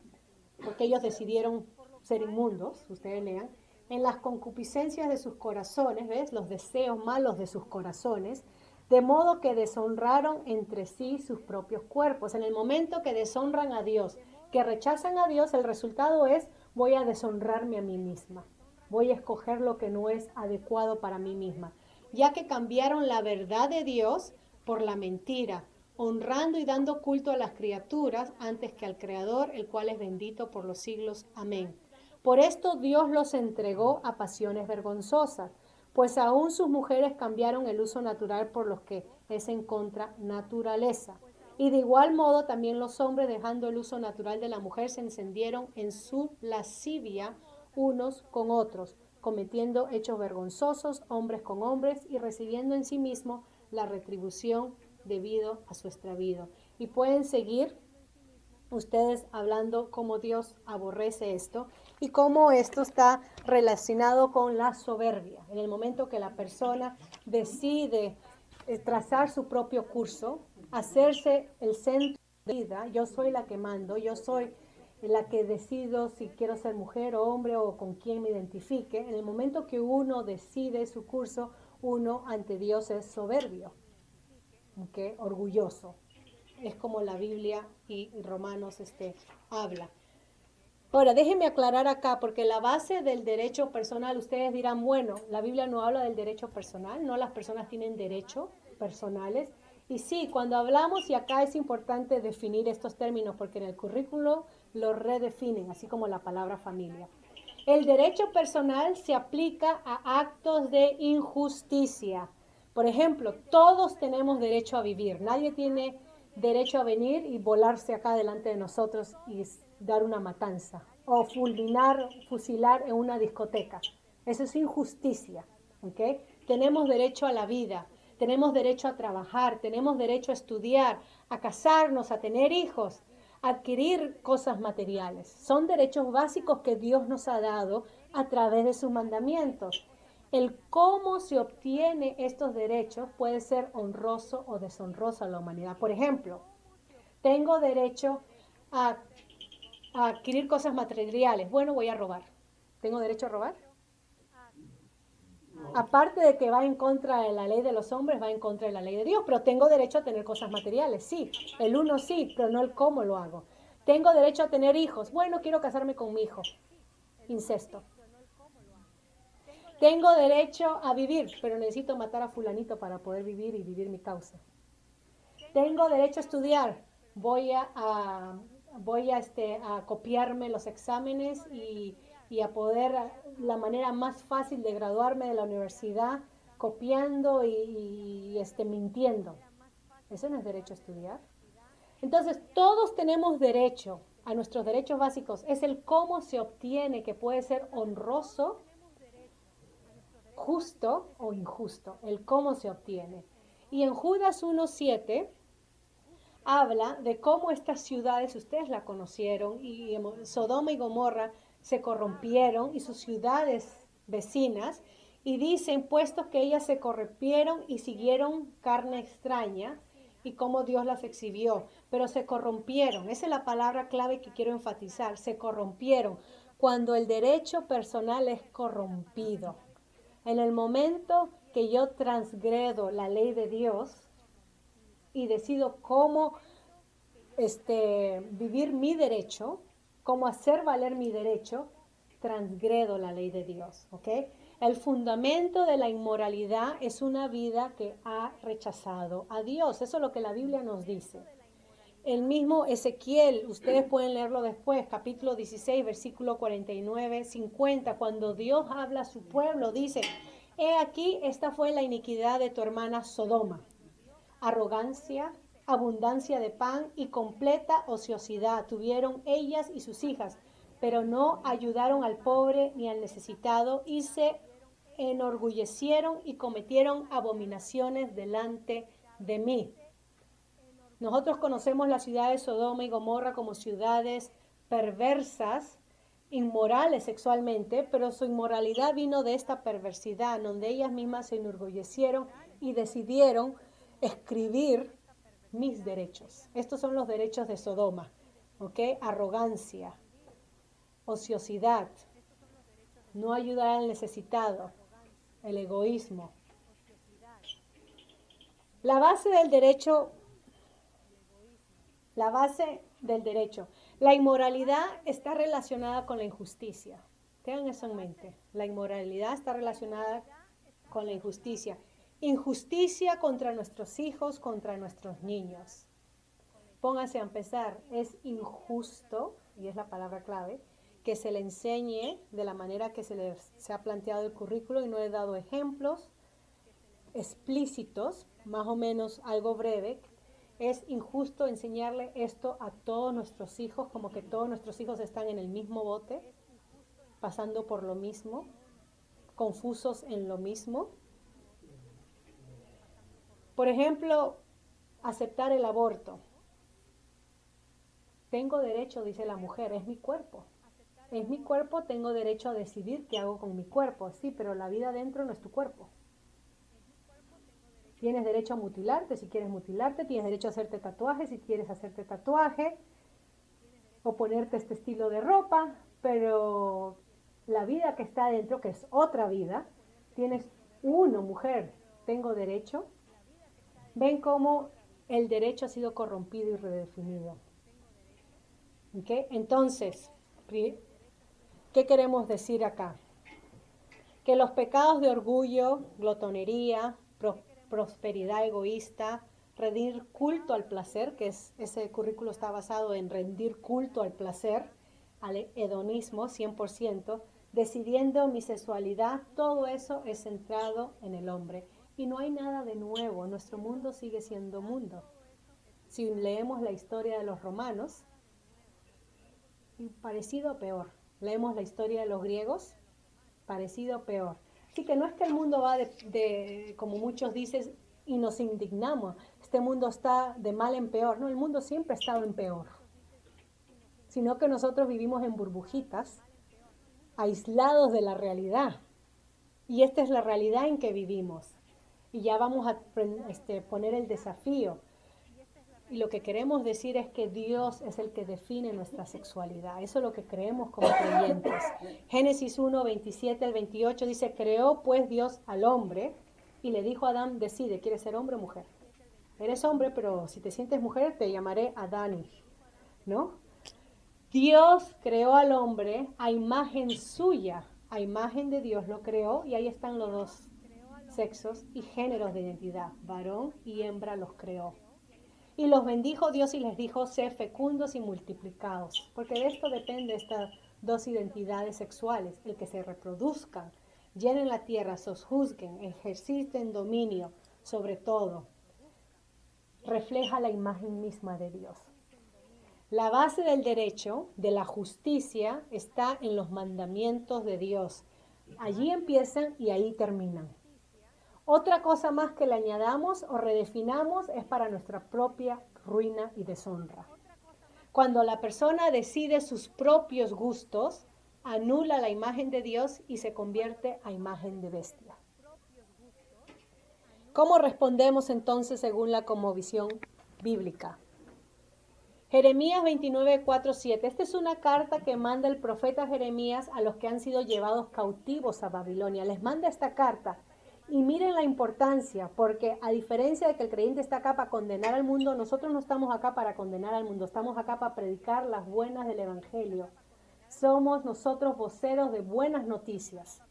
porque ellos decidieron ser inmundos, ustedes lean, en las concupiscencias de sus corazones, ¿ves? Los deseos malos de sus corazones, de modo que deshonraron entre sí sus propios cuerpos. En el momento que deshonran a Dios, que rechazan a Dios, el resultado es, voy a deshonrarme a mí misma. Voy a escoger lo que no es adecuado para mí misma. Ya que cambiaron la verdad de Dios por la mentira, honrando y dando culto a las criaturas antes que al Creador, el cual es bendito por los siglos. Amén. Por esto Dios los entregó a pasiones vergonzosas, pues aún sus mujeres cambiaron el uso natural por los que es en contra naturaleza. Y de igual modo también los hombres, dejando el uso natural de la mujer, se encendieron en su lascivia unos con otros, cometiendo hechos vergonzosos, hombres con hombres, y recibiendo en sí mismo la retribución debido a su extravío. Y pueden seguir ustedes hablando cómo Dios aborrece esto y cómo esto está relacionado con la soberbia. En el momento que la persona decide trazar su propio curso, hacerse el centro de vida, yo soy la que mando, yo soy la que decido si quiero ser mujer o hombre o con quién me identifique. En el momento que uno decide su curso, uno ante Dios es soberbio, ¿okay? Orgulloso. Es como la Biblia y Romanos habla. Ahora, déjenme aclarar acá, porque la base del derecho personal, ustedes dirán, bueno, la Biblia no habla del derecho personal, no las personas tienen derechos personales. Y sí, cuando hablamos, y acá es importante definir estos términos, porque en el currículo lo redefinen, así como la palabra familia. El derecho personal se aplica a actos de injusticia. Por ejemplo, todos tenemos derecho a vivir. Nadie tiene derecho a venir y volarse acá delante de nosotros y dar una matanza o fusilar en una discoteca. Eso es injusticia, ¿ok? Tenemos derecho a la vida, tenemos derecho a trabajar, tenemos derecho a estudiar, a casarnos, a tener hijos, a adquirir cosas materiales. Son derechos básicos que Dios nos ha dado a través de sus mandamientos. El cómo se obtiene estos derechos puede ser honroso o deshonroso a la humanidad. Por ejemplo, tengo derecho a adquirir cosas materiales. Bueno, voy a robar. ¿Tengo derecho a robar? Aparte de que va en contra de la ley de los hombres, va en contra de la ley de Dios. Pero tengo derecho a tener cosas materiales, sí. El uno sí, pero no el cómo lo hago. Tengo derecho a tener hijos. Bueno, quiero casarme con mi hijo. Incesto. Tengo derecho a vivir, pero necesito matar a fulanito para poder vivir y vivir mi causa. Tengo derecho a estudiar. Voy a copiarme los exámenes y a poder, la manera más fácil de graduarme de la universidad, copiando y mintiendo. ¿Eso no es derecho a estudiar? Entonces, todos tenemos derecho a nuestros derechos básicos. Es el cómo se obtiene, que puede ser honroso, justo o injusto. El cómo se obtiene. Y en Judas 1:7 habla de cómo estas ciudades, ustedes la conocieron, y Sodoma y Gomorra se corrompieron y sus ciudades vecinas, y dicen, puestos que ellas se corrompieron y siguieron carne extraña, y cómo Dios las exhibió, pero se corrompieron. Esa es la palabra clave que quiero enfatizar, se corrompieron. Cuando el derecho personal es corrompido, en el momento que yo transgredo la ley de Dios y decido cómo vivir mi derecho, cómo hacer valer mi derecho, transgredo la ley de Dios, ¿ok? El fundamento de la inmoralidad es una vida que ha rechazado a Dios. Eso es lo que la Biblia nos dice. El mismo Ezequiel, ustedes pueden leerlo después, capítulo 16, versículo 49, 50, cuando Dios habla a su pueblo, dice, he aquí, esta fue la iniquidad de tu hermana Sodoma. Arrogancia, abundancia de pan y completa ociosidad tuvieron ellas y sus hijas, pero no ayudaron al pobre ni al necesitado y se enorgullecieron y cometieron abominaciones delante de mí. Nosotros conocemos la ciudad de Sodoma y Gomorra como ciudades perversas, inmorales sexualmente, pero su inmoralidad vino de esta perversidad, donde ellas mismas se enorgullecieron y decidieron escribir mis derechos. Estos son los derechos de Sodoma, ¿ok? Arrogancia, ociosidad, no ayudar al necesitado, el egoísmo. La base del derecho, la inmoralidad está relacionada con la injusticia. Tengan eso en mente. La inmoralidad está relacionada con la injusticia. Injusticia contra nuestros hijos, contra nuestros niños. Pónganse a empezar. Es injusto, y es la palabra clave, que se le enseñe de la manera que se ha planteado el currículo, y no he dado ejemplos explícitos, más o menos algo breve. Es injusto enseñarle esto a todos nuestros hijos, como que todos nuestros hijos están en el mismo bote, pasando por lo mismo, confusos en lo mismo. Por ejemplo, aceptar el aborto. Tengo derecho, dice la mujer, es mi cuerpo. Es mi cuerpo, tengo derecho a decidir qué hago con mi cuerpo. Sí, pero la vida dentro no es tu cuerpo. Tienes derecho a mutilarte si quieres mutilarte, tienes derecho a hacerte tatuajes si quieres hacerte tatuaje, o ponerte este estilo de ropa, pero la vida que está adentro, que es otra vida, tienes uno, mujer, tengo derecho. Ven cómo el derecho ha sido corrompido y redefinido. ¿Okay? Entonces, ¿qué queremos decir acá? Que los pecados de orgullo, glotonería, prosperidad egoísta, rendir culto al placer, que ese currículo está basado en rendir culto al placer, al hedonismo 100%, decidiendo mi sexualidad, todo eso es centrado en el hombre. Y no hay nada de nuevo, nuestro mundo sigue siendo mundo. Si leemos la historia de los romanos, parecido o peor. Leemos la historia de los griegos, parecido o peor. Así que no es que el mundo va como muchos dicen, y nos indignamos, este mundo está de mal en peor. No, el mundo siempre ha estado en peor. Sino que nosotros vivimos en burbujitas, aislados de la realidad. Y esta es la realidad en que vivimos. Y ya vamos a poner el desafío. Y lo que queremos decir es que Dios es el que define nuestra sexualidad. Eso es lo que creemos como creyentes. Génesis 1, 27 al 28 dice, creó pues Dios al hombre y le dijo a Adán, decide, ¿quieres ser hombre o mujer? Eres hombre, pero si te sientes mujer, te llamaré Adán, ¿no? Dios creó al hombre a imagen suya, a imagen de Dios lo creó, y ahí están los dos sexos y géneros de identidad, varón y hembra los creó. Y los bendijo Dios y les dijo, sed fecundos y multiplicados, porque de esto depende estas dos identidades sexuales, el que se reproduzcan, llenen la tierra, sojuzguen, ejerciten dominio sobre todo. Refleja la imagen misma de Dios. La base del derecho, de la justicia, está en los mandamientos de Dios. Allí empiezan y ahí terminan. Otra cosa más que le añadamos o redefinamos es para nuestra propia ruina y deshonra. Cuando la persona decide sus propios gustos, anula la imagen de Dios y se convierte a imagen de bestia. ¿Cómo respondemos entonces según la cosmovisión bíblica? Jeremías 29, 4, 7. Esta es una carta que manda el profeta Jeremías a los que han sido llevados cautivos a Babilonia. Les manda esta carta. Y miren la importancia, porque a diferencia de que el creyente está acá para condenar al mundo, nosotros no estamos acá para condenar al mundo, estamos acá para predicar las buenas del Evangelio. Somos nosotros voceros de buenas noticias.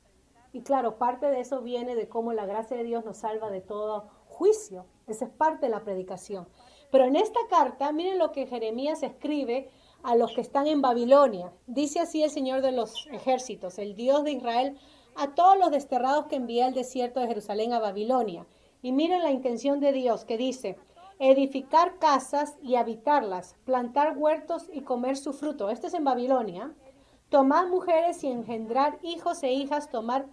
Y claro, parte de eso viene de cómo la gracia de Dios nos salva de todo juicio. Esa es parte de la predicación. Pero en esta carta, miren lo que Jeremías escribe a los que están en Babilonia. Dice así el Señor de los ejércitos, el Dios de Israel, a todos los desterrados que envía al desierto de Jerusalén a Babilonia. Y miren la intención de Dios que dice, edificar casas y habitarlas, plantar huertos y comer su fruto. Esto es en Babilonia. Tomad mujeres y engendrar hijos e hijas, tomar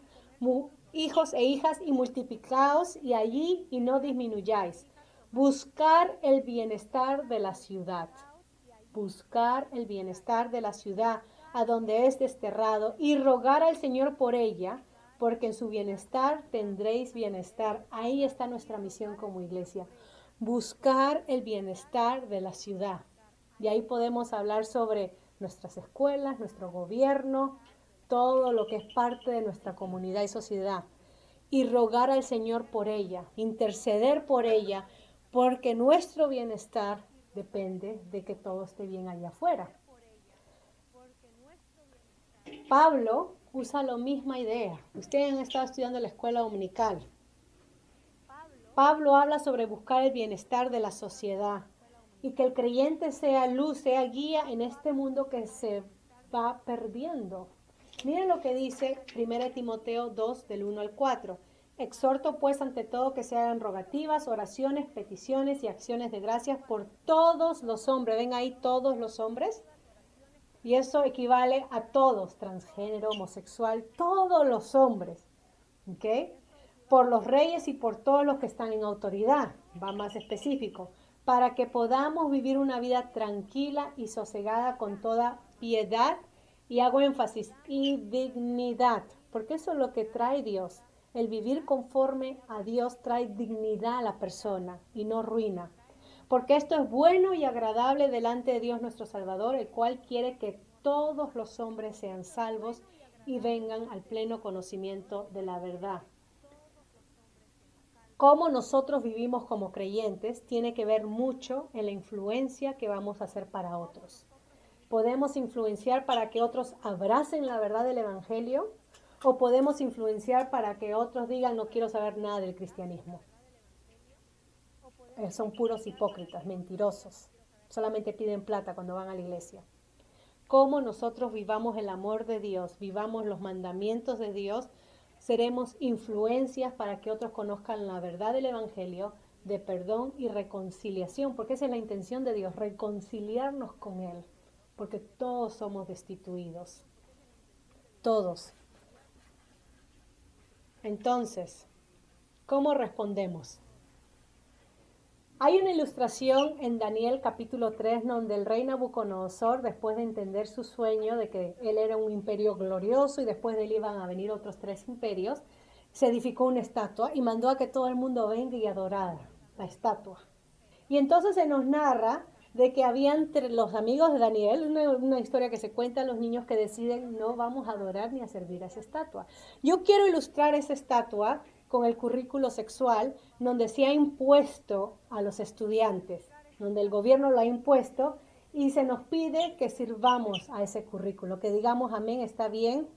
hijos e hijas y multiplicaos y allí y no disminuyáis. Buscar el bienestar de la ciudad. Buscar el bienestar de la ciudad a donde es desterrado y rogar al Señor por ella, porque en su bienestar tendréis bienestar. Ahí está nuestra misión como iglesia. Buscar el bienestar de la ciudad. Y ahí podemos hablar sobre nuestras escuelas, nuestro gobierno, todo lo que es parte de nuestra comunidad y sociedad. Y rogar al Señor por ella, interceder por ella, porque nuestro bienestar depende de que todo esté bien allá afuera. Pablo usa la misma idea. Ustedes han estado estudiando en la escuela dominical. Pablo habla sobre buscar el bienestar de la sociedad y que el creyente sea luz, sea guía en este mundo que se va perdiendo. Miren lo que dice 1 Timoteo 2, del 1 al 4. Exhorto pues ante todo que se hagan rogativas, oraciones, peticiones y acciones de gracias por todos los hombres. ¿Ven ahí todos los hombres? Y eso equivale a todos, transgénero, homosexual, todos los hombres. ¿Ok? Por los reyes y por todos los que están en autoridad. Va más específico. Para que podamos vivir una vida tranquila y sosegada con toda piedad, y hago énfasis, y dignidad. Porque eso es lo que trae Dios. El vivir conforme a Dios trae dignidad a la persona y no ruina. Porque esto es bueno y agradable delante de Dios nuestro Salvador, el cual quiere que todos los hombres sean salvos y vengan al pleno conocimiento de la verdad. Cómo nosotros vivimos como creyentes tiene que ver mucho en la influencia que vamos a hacer para otros. Podemos influenciar para que otros abracen la verdad del Evangelio, o podemos influenciar para que otros digan no quiero saber nada del cristianismo. Son puros hipócritas, mentirosos. Solamente piden plata cuando van a la iglesia. Cómo nosotros vivamos el amor de Dios, vivamos los mandamientos de Dios, seremos influencias para que otros conozcan la verdad del Evangelio de perdón y reconciliación, porque esa es la intención de Dios, reconciliarnos con Él, porque todos somos destituidos. Todos. Entonces, ¿cómo respondemos? Hay una ilustración en Daniel capítulo 3 donde el rey Nabucodonosor, después de entender su sueño de que él era un imperio glorioso y después de él iban a venir otros 3 imperios, se edificó una estatua y mandó a que todo el mundo venga y adorara la estatua. Y entonces se nos narra de que habían los amigos de Daniel, una historia que se cuenta a los niños que deciden no vamos a adorar ni a servir a esa estatua. Yo quiero ilustrar esa estatua con el currículo sexual, donde se ha impuesto a los estudiantes, donde el gobierno lo ha impuesto y se nos pide que sirvamos a ese currículo, que digamos amén, está bien,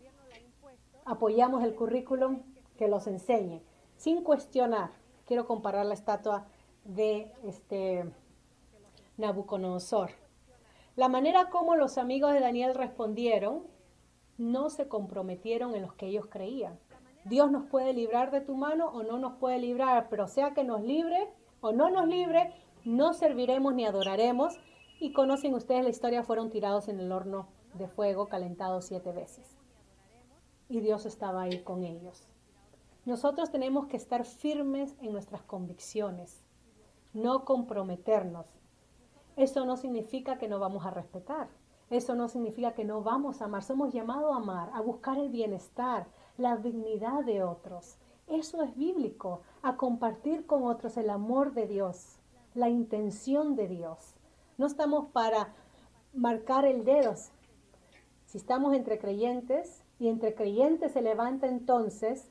apoyamos el currículum, que los enseñe, sin cuestionar. Quiero comparar la estatua de Nabucodonosor. La manera como los amigos de Daniel respondieron, no se comprometieron en los que ellos creían. Dios nos puede librar de tu mano o no nos puede librar, pero sea que nos libre o no nos libre, no serviremos ni adoraremos. Y conocen ustedes la historia, fueron tirados en el horno de fuego, calentados 7 veces. Y Dios estaba ahí con ellos. Nosotros tenemos que estar firmes en nuestras convicciones, no comprometernos. Eso no significa que no vamos a respetar. Eso no significa que no vamos a amar. Somos llamados a amar, a buscar el bienestar, la dignidad de otros. Eso es bíblico, a compartir con otros el amor de Dios, la intención de Dios. No estamos para marcar el dedo. Si estamos entre creyentes y entre creyentes se levanta entonces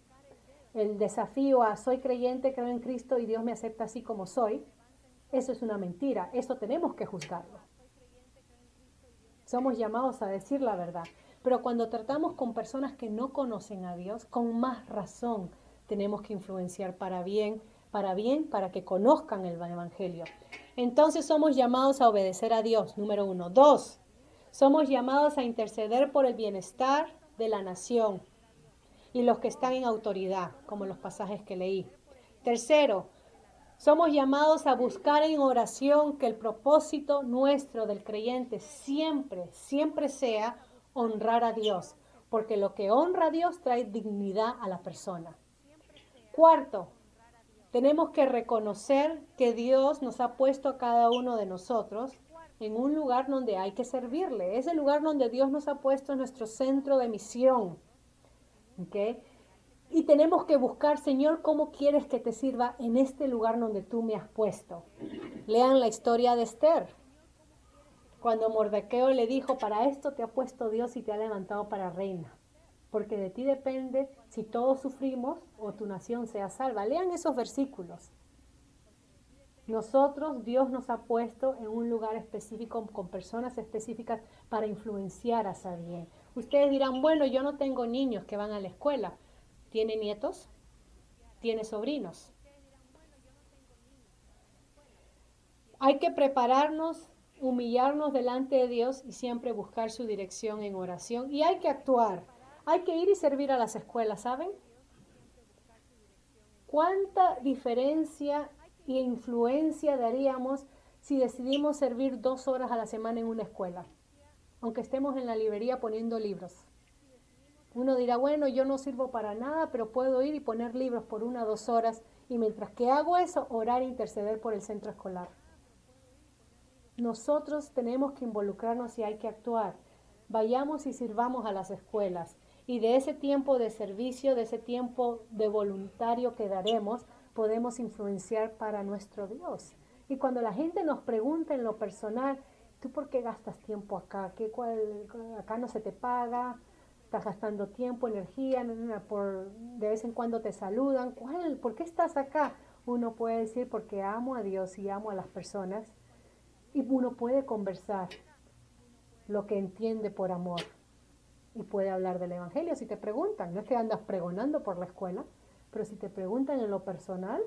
el desafío a soy creyente, creo en Cristo y Dios me acepta así como soy, eso es una mentira. Eso tenemos que juzgarlo. Somos llamados a decir la verdad. Pero cuando tratamos con personas que no conocen a Dios, con más razón tenemos que influenciar para bien, para que conozcan el Evangelio. Entonces somos llamados a obedecer a Dios, número 1. 2, somos llamados a interceder por el bienestar de la nación y los que están en autoridad, como los pasajes que leí. Tercero, somos llamados a buscar en oración que el propósito nuestro del creyente siempre sea honrar a Dios, porque lo que honra a Dios trae dignidad a la persona. Cuarto, tenemos que reconocer que Dios nos ha puesto a cada uno de nosotros en un lugar donde hay que servirle. Es el lugar donde Dios nos ha puesto en nuestro centro de misión. ¿Okay? Y tenemos que buscar, Señor, ¿cómo quieres que te sirva en este lugar donde tú me has puesto? Lean la historia de Esther. Cuando Mordequeo le dijo, para esto te ha puesto Dios y te ha levantado para reina. Porque de ti depende si todos sufrimos o tu nación sea salva. Lean esos versículos. Nosotros, Dios nos ha puesto en un lugar específico, con personas específicas para influenciar hacia bien. Ustedes dirán, bueno, yo no tengo niños que van a la escuela. ¿Tiene nietos? ¿Tiene sobrinos? Hay que prepararnos, humillarnos delante de Dios y siempre buscar su dirección en oración. Y hay que actuar. Hay que ir y servir a las escuelas, ¿saben? ¿Cuánta diferencia e influencia daríamos si decidimos servir 2 horas a la semana en una escuela? Aunque estemos en la librería poniendo libros. Uno dirá, bueno, yo no sirvo para nada, pero puedo ir y poner libros por 1 o 2 horas. Y mientras que hago eso, orar e interceder por el centro escolar. Nosotros tenemos que involucrarnos y hay que actuar. Vayamos y sirvamos a las escuelas. Y de ese tiempo de servicio, de ese tiempo de voluntario que daremos, podemos influenciar para nuestro Dios. Y cuando la gente nos pregunta en lo personal, ¿tú por qué gastas tiempo acá? ¿Acá no se te paga? ¿Estás gastando tiempo, energía? De vez en cuando te saludan. ¿Por qué estás acá? Uno puede decir porque amo a Dios y amo a las personas. Y uno puede conversar lo que entiende por amor. Y puede hablar del Evangelio. Si te preguntan, no es que andas pregonando por la escuela, pero si te preguntan en lo personal,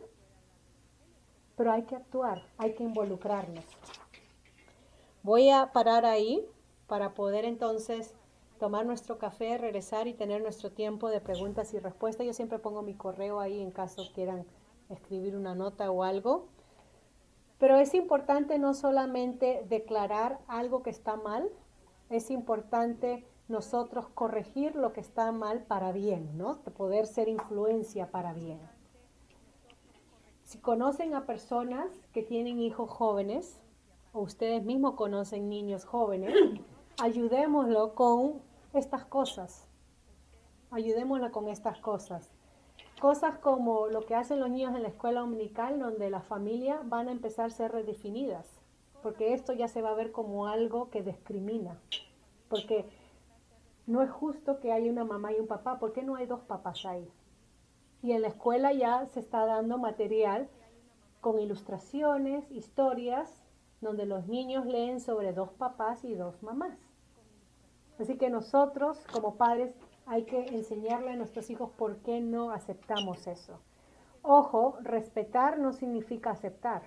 pero hay que actuar, hay que involucrarnos. Voy a parar ahí para poder entonces tomar nuestro café, regresar y tener nuestro tiempo de preguntas y respuestas. Yo siempre pongo mi correo ahí en caso quieran escribir una nota o algo. Pero es importante no solamente declarar algo que está mal, es importante nosotros corregir lo que está mal para bien, ¿no? Poder ser influencia para bien. Si conocen a personas que tienen hijos jóvenes, o ustedes mismos conocen niños jóvenes, ayudémoslo con estas cosas. Ayudémoslo con estas cosas. Cosas como lo que hacen los niños en la escuela dominical, donde la familia van a empezar a ser redefinidas, porque esto ya se va a ver como algo que discrimina, porque no es justo que haya una mamá y un papá, ¿por qué no hay dos papás ahí? Y en la escuela ya se está dando material con ilustraciones, historias, donde los niños leen sobre dos papás y dos mamás. Así que nosotros, como padres, hay que enseñarle a nuestros hijos por qué no aceptamos eso. Ojo, respetar no significa aceptar.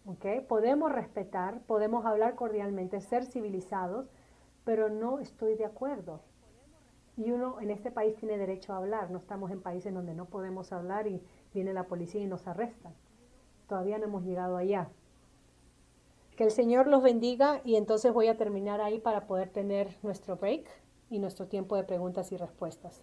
¿Okay? Podemos respetar, podemos hablar cordialmente, ser civilizados, pero no estoy de acuerdo. Y uno en este país tiene derecho a hablar, no estamos en países donde no podemos hablar y viene la policía y nos arrestan. Todavía no hemos llegado allá. Que el Señor los bendiga y entonces voy a terminar ahí para poder tener nuestro break y nuestro tiempo de preguntas y respuestas.